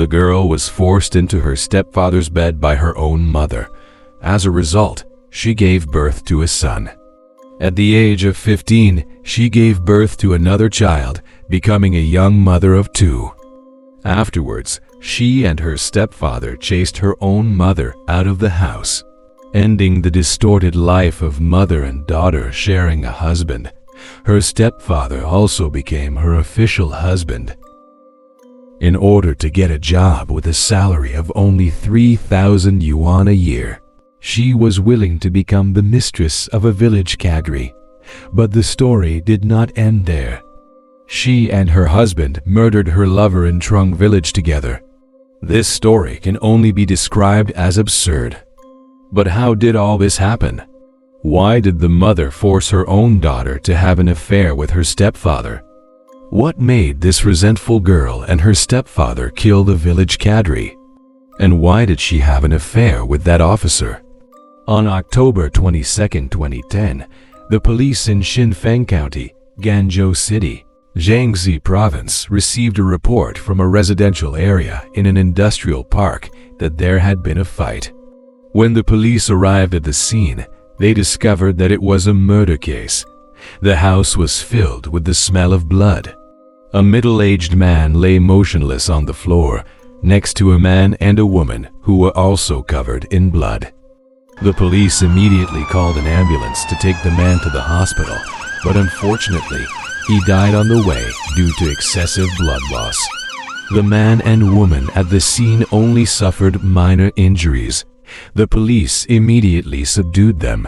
The girl was forced into her stepfather's bed by her own mother. As a result, she gave birth to a son. At the age of 15, she gave birth to another child, becoming a young mother of 2. Afterwards, she and her stepfather chased her own mother out of the house, ending the distorted life of mother and daughter sharing a husband. Her stepfather also became her official husband. In order to get a job with a salary of only 3,000 yuan a year, she was willing to become the mistress of a village cadre. But the story did not end there. She and her husband murdered her lover in Trung village together. This story can only be described as absurd. But how did all this happen? Why did the mother force her own daughter to have an affair with her stepfather? What made this resentful girl and her stepfather kill the village cadre? And why did she have an affair with that officer? On October 22, 2010, the police in Xinfeng County, Ganzhou City, Jiangxi Province received a report from a residential area in an industrial park that there had been a fight. When the police arrived at the scene, they discovered that it was a murder case. The house was filled with the smell of blood. A middle-aged man lay motionless on the floor, next to a man and a woman who were also covered in blood. The police immediately called an ambulance to take the man to the hospital, but unfortunately, he died on the way due to excessive blood loss. The man and woman at the scene only suffered minor injuries. The police immediately subdued them.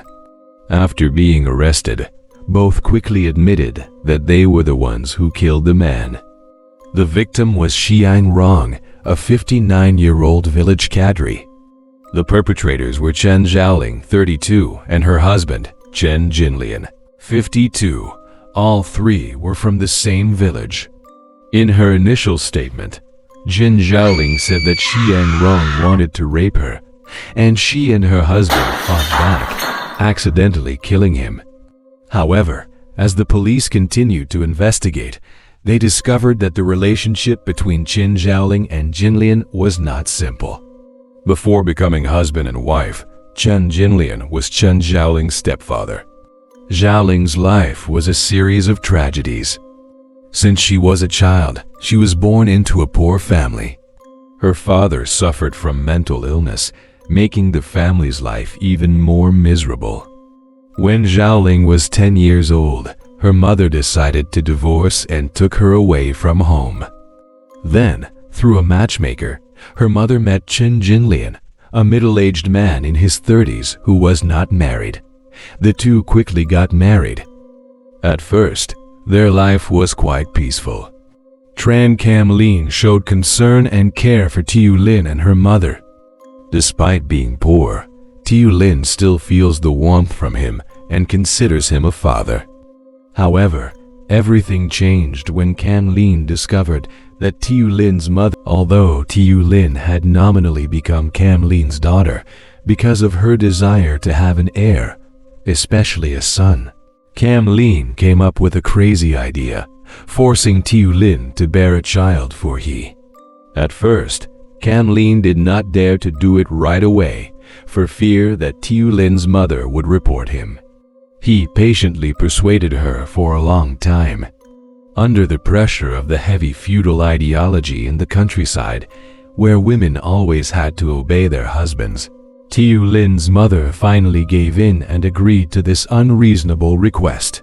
After being arrested, both quickly admitted that they were the ones who killed the man. The victim was Xiang Rong, a 59-year-old village cadre. The perpetrators were Chen Zhaoling, 32, and her husband, Chen Jinlian, 52. All 3 were from the same village. In her initial statement, Jin Zhaoling said that Xiang Rong wanted to rape her, and she and her husband fought back, accidentally killing him. However, as the police continued to investigate, they discovered that the relationship between Chen Zhaoling and Jinlian was not simple. Before becoming husband and wife, Chen Jinlian was Chen Zhaoling's stepfather. Zhaoling's life was a series of tragedies. Since she was a child, she was born into a poor family. Her father suffered from mental illness, making the family's life even more miserable. When Zhaoling was 10 years old, her mother decided to divorce and took her away from home. Then, through a matchmaker, her mother met Chen Jinlian, a middle-aged man in his 30s who was not married. The two quickly got married. At first, their life was quite peaceful. Tran Cam Lin showed concern and care for Tiểu Linh and her mother. Despite being poor, Tiểu Linh still feels the warmth from him and considers him a father. However, everything changed when Cam Lin discovered that Tiểu Linh mother, although Tiểu Linh had nominally become Cam Lin's daughter because of her desire to have an heir, especially a son, Cam Lin came up with a crazy idea, forcing Tiểu Linh to bear a child for he. At first, Cam Lin did not dare to do it right away, for fear that Tiểu Linh mother would report him. He patiently persuaded her for a long time. Under the pressure of the heavy feudal ideology in the countryside, where women always had to obey their husbands, Tiểu Linh mother finally gave in and agreed to this unreasonable request.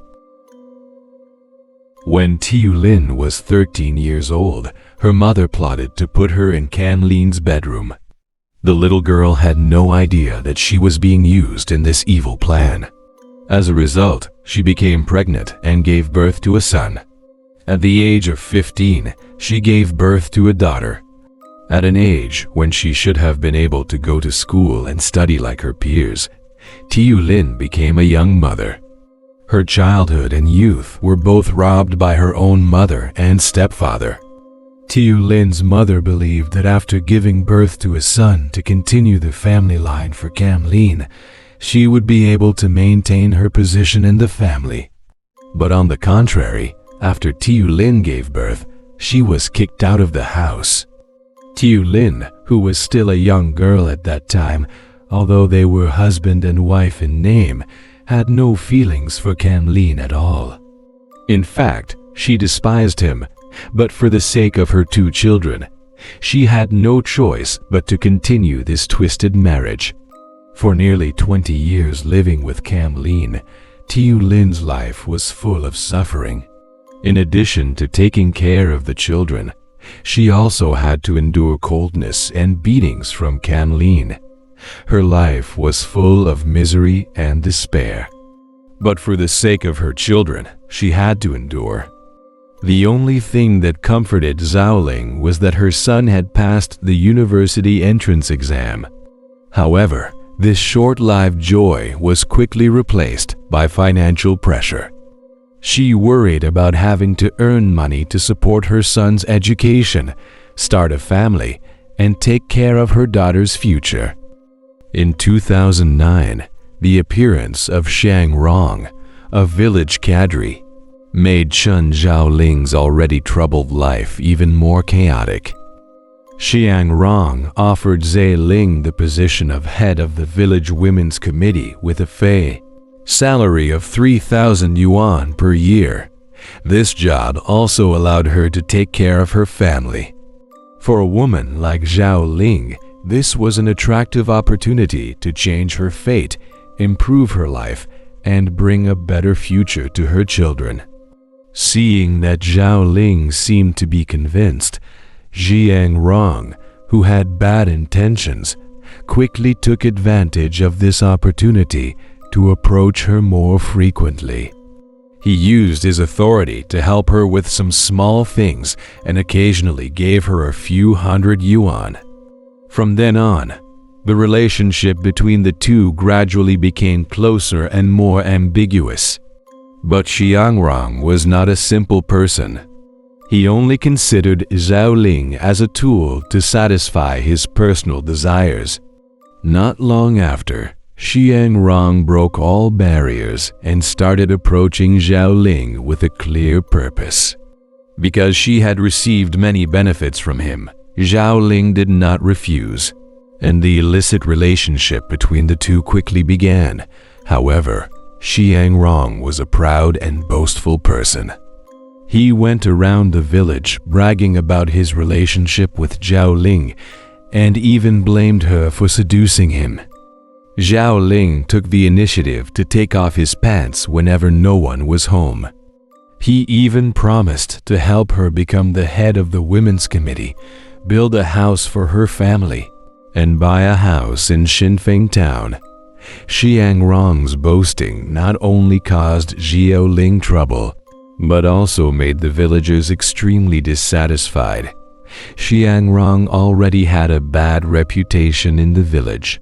When Tiểu Linh was 13 years old, her mother plotted to put her in Cam Lin's bedroom. The little girl had no idea that she was being used in this evil plan. As a result, she became pregnant and gave birth to a son. At the age of 15, she gave birth to a daughter. At an age when she should have been able to go to school and study like her peers, Tiểu Linh became a young mother. Her childhood and youth were both robbed by her own mother and stepfather. Tiểu Linh mother believed that after giving birth to a son to continue the family line for Cam Lin, she would be able to maintain her position in the family. But on the contrary, after Tiểu Linh gave birth, she was kicked out of the house. Tiểu Linh, who was still a young girl at that time, although they were husband and wife in name, had no feelings for Cam Linh at all. In fact, she despised him, but for the sake of her 2 children, she had no choice but to continue this twisted marriage. For nearly 20 years living with Cam Linh, Tiểu Linh life was full of suffering. In addition to taking care of the children, she also had to endure coldness and beatings from Cam Linh. Her life was full of misery and despair. But for the sake of her children, she had to endure. The only thing that comforted Xiao Ling was that her son had passed the university entrance exam. However, this short-lived joy was quickly replaced by financial pressure. She worried about having to earn money to support her son's education, start a family, and take care of her daughter's future. In 2009, the appearance of Xiang Rong, a village cadre, made Chen Xiaoling's already troubled life even more chaotic. Xiang Rong offered Zhe Ling the position of head of the village women's committee with a salary of 3,000 yuan per year. This job also allowed her to take care of her family. For a woman like Xiao Ling, this was an attractive opportunity to change her fate, improve her life, and bring a better future to her children. Seeing that Xiao Ling seemed to be convinced, Xiang Rong, who had bad intentions, quickly took advantage of this opportunity to approach her more frequently. He used his authority to help her with some small things and occasionally gave her a few hundred yuan. From then on, the relationship between the two gradually became closer and more ambiguous. But Xiang Rong was not a simple person. He only considered Xiao Ling as a tool to satisfy his personal desires. Not long after, Xiang Rong broke all barriers and started approaching Xiao Ling with a clear purpose. Because she had received many benefits from him, Xiao Ling did not refuse, and the illicit relationship between the two quickly began. However, Xiang Rong was a proud and boastful person. He went around the village bragging about his relationship with Xiao Ling and even blamed her for seducing him. Xiao Ling took the initiative to take off his pants whenever no one was home. He even promised to help her become the head of the women's committee, build a house for her family, and buy a house in Xinfeng town. Xiang Rong's boasting not only caused Xiao Ling trouble, but also made the villagers extremely dissatisfied. Xiang Rong already had a bad reputation in the village.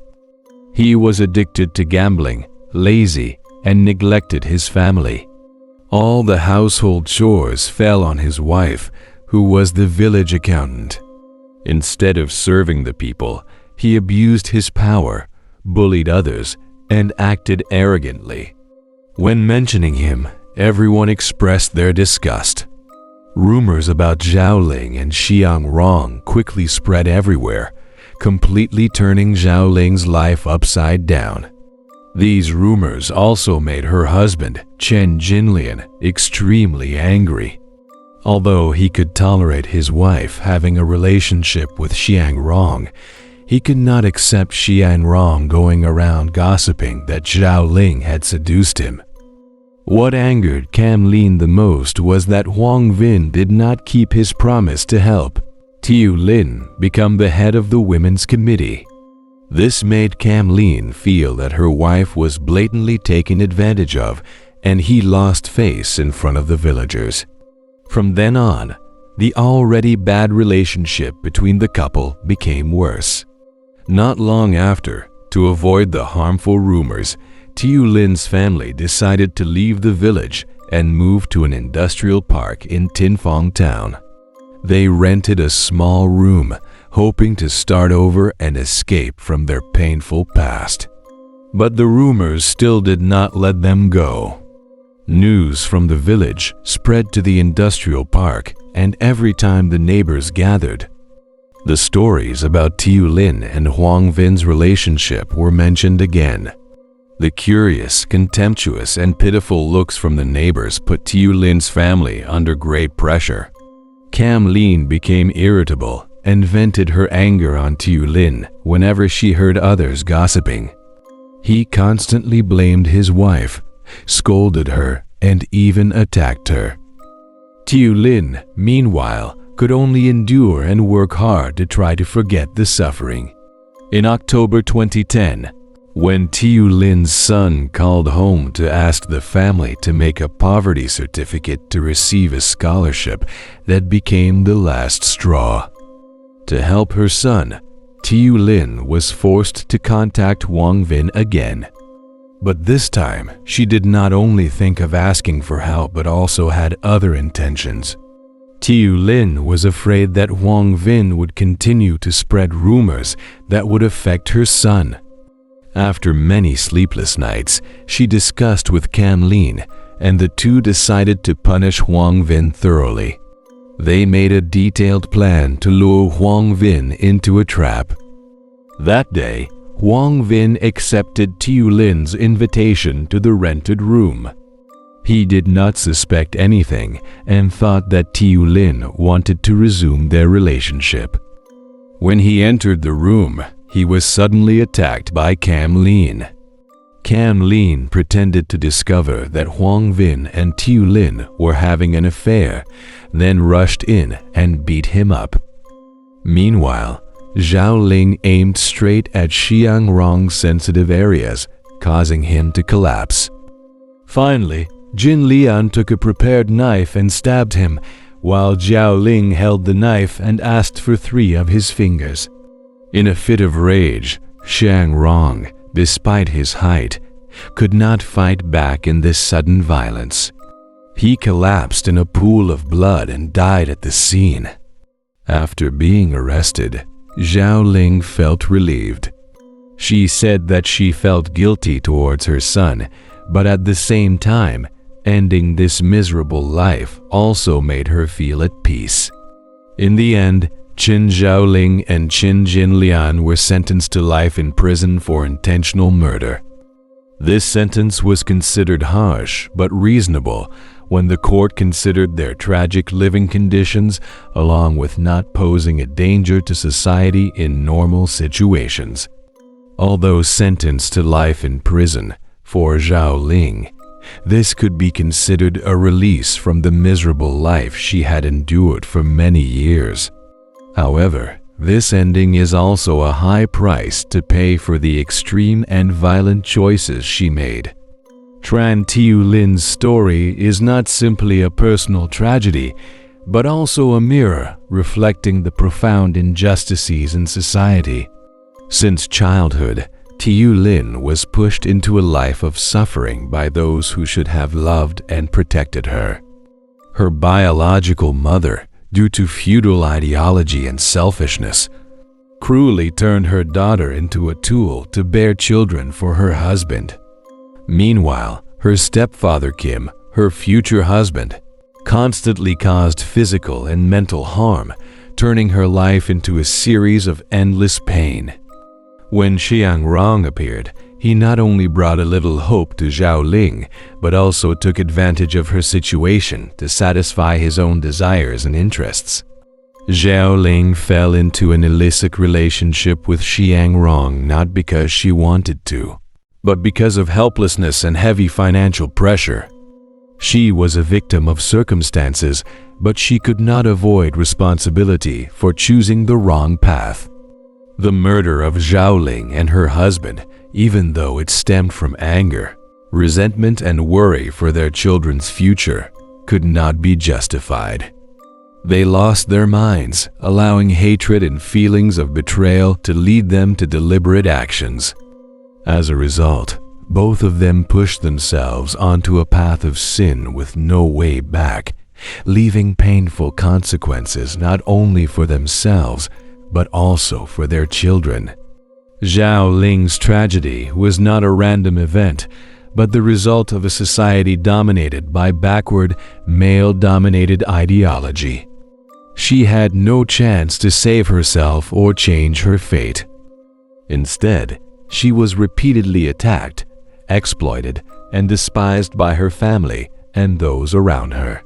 He was addicted to gambling, lazy, and neglected his family. All the household chores fell on his wife, who was the village accountant. Instead of serving the people, he abused his power, bullied others, and acted arrogantly. When mentioning him, everyone expressed their disgust. Rumors about Xiao Ling and Xiang Rong quickly spread everywhere, completely turning Xiao Ling's life upside down. These rumors also made her husband, Chen Jinlian, extremely angry. Although he could tolerate his wife having a relationship with Xiang Rong, he could not accept Xiang Rong going around gossiping that Xiao Ling had seduced him. What angered Cam Linh the most was that Huang Vin did not keep his promise to help Tiểu Linh become the head of the women's committee. This made Cam Linh feel that her wife was blatantly taken advantage of, and he lost face in front of the villagers. From then on, the already bad relationship between the couple became worse. Not long after, to avoid the harmful rumors, Tiểu Lin's family decided to leave the village and move to an industrial park in Tinfang town. They rented a small room, hoping to start over and escape from their painful past. But the rumors still did not let them go. News from the village spread to the industrial park, and every time the neighbors gathered, The stories about Tiểu Linh and Hoang Vin's relationship were mentioned again. The curious, contemptuous, and pitiful looks from the neighbors put Tiểu Linh family under great pressure. Cam Linh became irritable and vented her anger on Tiểu Linh whenever she heard others gossiping. He constantly blamed his wife, scolded her, and even attacked her. Tiểu Linh, meanwhile, could only endure and work hard to try to forget the suffering. In October 2010, when Tiểu Linh son called home to ask the family to make a poverty certificate to receive a scholarship, that became the last straw. To help her son, Tiểu Linh was forced to contact Hoang Vin again. But this time, she did not only think of asking for help but also had other intentions. Tiểu Linh was afraid that Hoang Vin would continue to spread rumors that would affect her son. After many sleepless nights, she discussed with Cam Linh, and the two decided to punish Hoang Vin thoroughly. They made a detailed plan to lure Hoang Vin into a trap. That day, Hoang Vin accepted Tiểu Linh invitation to the rented room. He did not suspect anything and thought that Tiểu Linh wanted to resume their relationship. When he entered the room, he was suddenly attacked by Cam Linh. Cam Linh pretended to discover that Hoang Vin and Tiểu Linh were having an affair, then rushed in and beat him up. Meanwhile, Zhao Ling aimed straight at Xiang Rong's sensitive areas, causing him to collapse. Finally, Jin Lian took a prepared knife and stabbed him, while Zhao Ling held the knife and asked for 3 of his fingers. In a fit of rage, Xiang Rong, despite his height, could not fight back in this sudden violence. He collapsed in a pool of blood and died at the scene. After being arrested, Zhao Ling felt relieved. She said that she felt guilty towards her son, but at the same time, ending this miserable life also made her feel at peace. In the end, Qin Zhaoling and Qin Jinlian were sentenced to life in prison for intentional murder. This sentence was considered harsh but reasonable when the court considered their tragic living conditions along with not posing a danger to society in normal situations. Although sentenced to life in prison for Zhao Ling, this could be considered a release from the miserable life she had endured for many years. However, this ending is also a high price to pay for the extreme and violent choices she made. Tran Tiểu Linh story is not simply a personal tragedy, but also a mirror reflecting the profound injustices in society. Since childhood, Tiểu Linh was pushed into a life of suffering by those who should have loved and protected her. Her biological mother, due to feudal ideology and selfishness, cruelly turned her daughter into a tool to bear children for her husband. Meanwhile, her stepfather Kim, her future husband, constantly caused physical and mental harm, turning her life into a series of endless pain. When Xiang Rong appeared, he not only brought a little hope to Zhao Ling, but also took advantage of her situation to satisfy his own desires and interests. Zhao Ling fell into an illicit relationship with Xiang Rong not because she wanted to, but because of helplessness and heavy financial pressure. She was a victim of circumstances, but she could not avoid responsibility for choosing the wrong path. The murder of Zhao Ling and her husband, even though it stemmed from anger, resentment, and worry for their children's future, could not be justified. They lost their minds, allowing hatred and feelings of betrayal to lead them to deliberate actions. As a result, both of them pushed themselves onto a path of sin with no way back, leaving painful consequences not only for themselves, but also for their children. Zhao Ling's tragedy was not a random event, but the result of a society dominated by backward, male-dominated ideology. She had no chance to save herself or change her fate. Instead, she was repeatedly attacked, exploited, and despised by her family and those around her.